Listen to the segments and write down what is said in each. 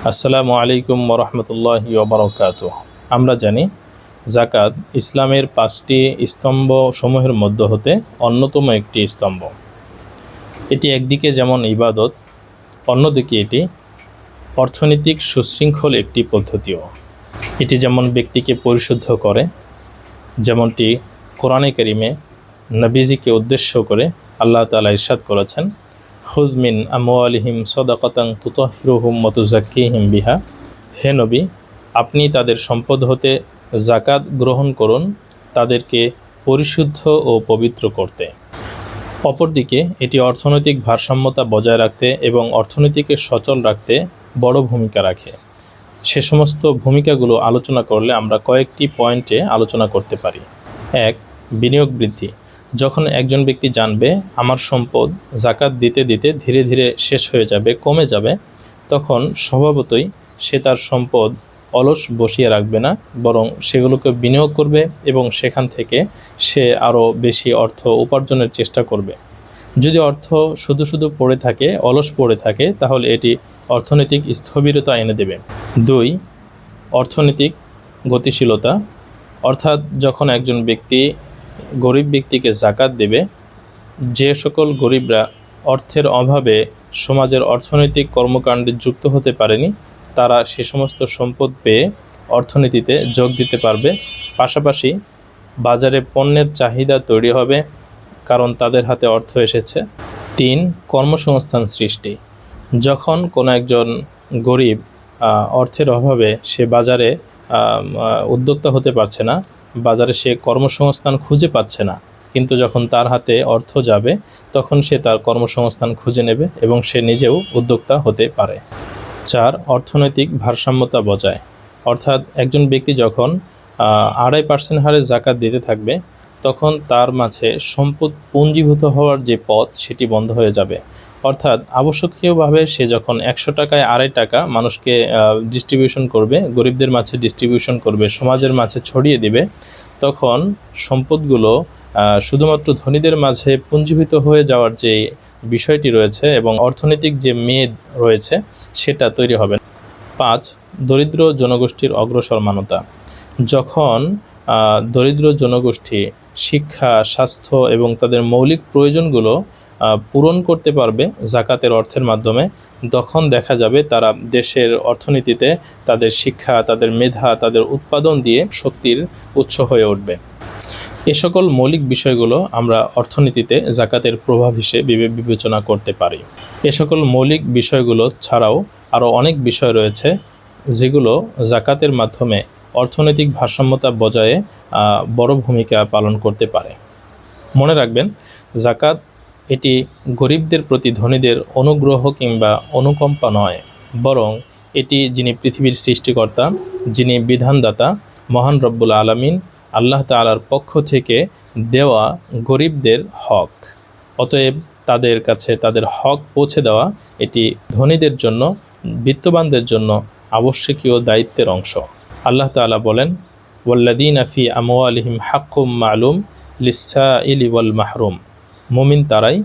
আসসালামু আলাইকুম ওরহমতুল্লাহি ওবারাকাতুহ। আমরা জানি জাকাত ইসলামের 5টি স্তম্ভ সমূহের মধ্য হতে অন্যতম একটি স্তম্ভ। এটি একদিকে যেমন ইবাদত, অন্যদিকে এটি অর্থনৈতিক সুশৃঙ্খল একটি পদ্ধতিও। এটি যেমন ব্যক্তিকে পরিশুদ্ধ করে, যেমনটি কোরআনে কারিমে নবীজিকে উদ্দেশ্য করে আল্লাহ তাআলা ইরশাদ করেছেন, খুয মিন আমওয়ালিহিম সাদাকাতান তুতাহহিরুহুম ওয়া তুযাক্কিহিম বিহা। হে নবী, আপনি তাদের সম্পদ হতে জাকাত গ্রহণ করুন, তাদেরকে পরিশুদ্ধ ও পবিত্র করতে। অপরদিকে এটি অর্থনৈতিক ভারসাম্যতা বজায় রাখতে এবং অর্থনীতিকে সচল রাখতে বড় ভূমিকা রাখে। সে সমস্ত ভূমিকাগুলো আলোচনা করলে আমরা কয়েকটি পয়েন্টে আলোচনা করতে পারি। 1. বিনিয়োগ বৃদ্ধি। যখন একজন ব্যক্তি জানবে আমার সম্পদ জাকাত দিতে দিতে ধীরে ধীরে শেষ হয়ে যাবে, কমে যাবে, তখন স্বভাবতই সে তার সম্পদ অলস বসিয়ে রাখবে না, বরং সেগুলোকে বিনিয়োগ করবে এবং সেখান থেকে সে আরও বেশি অর্থ উপার্জনের চেষ্টা করবে। যদি অর্থ শুধু শুধু পড়ে থাকে, অলস পড়ে থাকে, তাহলে এটি অর্থনৈতিক স্থবিরতা এনে দেবে। 2. অর্থনৈতিক গতিশীলতা। অর্থাৎ যখন একজন ব্যক্তি গরিব ব্যক্তিকে জাকাত দেবে, যে সকল গরিবরা অর্থের অভাবে সমাজের অর্থনৈতিক কর্মকাণ্ডে যুক্ত হতে পারেনি, তারা সে সমস্ত সম্পদ পেয়ে অর্থনীতিতে যোগ দিতে পারবে। পাশাপাশি বাজারে পণ্যের চাহিদা তৈরি হবে, কারণ তাদের হাতে অর্থ এসেছে। 3. কর্মসংস্থান সৃষ্টি। যখন কোনো একজন গরিব অর্থের অভাবে সে বাজারে উদ্যোক্তা হতে পারছে না, বাজারে সে কর্মসংস্থান খুঁজে পাচ্ছে না, কিন্তু যখন তার হাতে অর্থ যাবে তখন সে তার কর্মসংস্থান খুঁজে নেবে এবং সে নিজেও উদ্যোক্তা হতে পারে। 4. অর্থনৈতিক ভারসাম্যতা বজায়। অর্থাৎ একজন ব্যক্তি যখন 2.5% হারে জাকাত দিতে থাকবে, তখন তার মাঝে সম্পদ পুঞ্জীভূত হওয়ার যে পথ সেটি বন্ধ হয়ে যাবে। অর্থাৎ আবশ্যকীয়ভাবে সে যখন 100 টাকায় 2.5 টাকা মানুষকে ডিস্ট্রিবিউশন করবে, গরিবদের মাঝে ডিস্ট্রিবিউশন করবে, সমাজের মাঝে ছড়িয়ে দিবে, তখন সম্পদগুলো শুধুমাত্র ধনীদের মাঝে পুঞ্জীভূত হয়ে যাওয়ার যে বিষয়টি রয়েছে এবং অর্থনৈতিক যে মেদ রয়েছে সেটা তৈরি হবে। 5. দরিদ্র জনগোষ্ঠীর অগ্রসরমানতা। যখন দরিদ্র জনগোষ্ঠী শিক্ষা, স্বাস্থ্য এবং তাদের মৌলিক প্রয়োজনগুলো পূরণ করতে পারবে জাকাতের অর্থের মাধ্যমে, তখন দেখা যাবে তারা দেশের অর্থনীতিতে তাদের শিক্ষা, তাদের মেধা, তাদের উৎপাদন দিয়ে শক্তির উৎস হয়ে উঠবে। এ সকল মৌলিক বিষয়গুলো আমরা অর্থনীতিতে জাকাতের প্রভাব হিসেবে বিবেচনা করতে পারি। এ সকল মৌলিক বিষয়গুলো ছাড়াও আরও অনেক বিষয় রয়েছে যেগুলো জাকাতের মাধ্যমে অর্থনৈতিক ভারসাম্যতা বজায়ে বড় ভূমিকা পালন করতে পারে। মনে রাখবেন, জাকাত এটি গরিবদের প্রতি ধনীদের অনুগ্রহ কিংবা অনুকম্পা নয়, বরং এটি যিনি পৃথিবীর সৃষ্টিকর্তা, যিনি বিধানদাতা, মহান রব্বুল আলামিন আল্লাহ তাআলার পক্ষ থেকে দেওয়া গরিবদের হক। অতএব তাদের কাছে তাদের হক পৌঁছে দেওয়া এটি ধনীদের জন্য, বিত্তবানদের জন্য আবশ্যকীয় দায়িত্বের অংশ। আল্লাহ তাআলা বলেন, ওয়াল্লাযীনা ফী আমওয়ালিহিম হাক্কুম মা'লুম লিস-সাইলি ওয়াল মাহরুম। মুমিন তারাই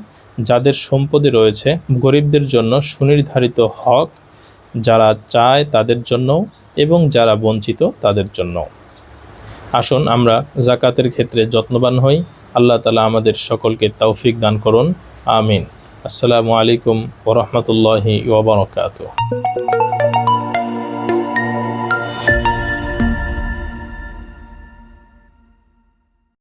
যাদের সম্পদে রয়েছে গরিবদের জন্য সুনির্ধারিত হক, যারা চায় তাদের জন্য এবং যারা বঞ্চিত তাদের জন্য। আসুন আমরা জাকাতের ক্ষেত্রে যত্নবান হই। আল্লাহ তাআলা আমাদের সকলকে তৌফিক দান করুন। আমিন। আসসালামু আলাইকুম ওয়া রাহমাতুল্লাহি ওয়া বারাকাতুহু।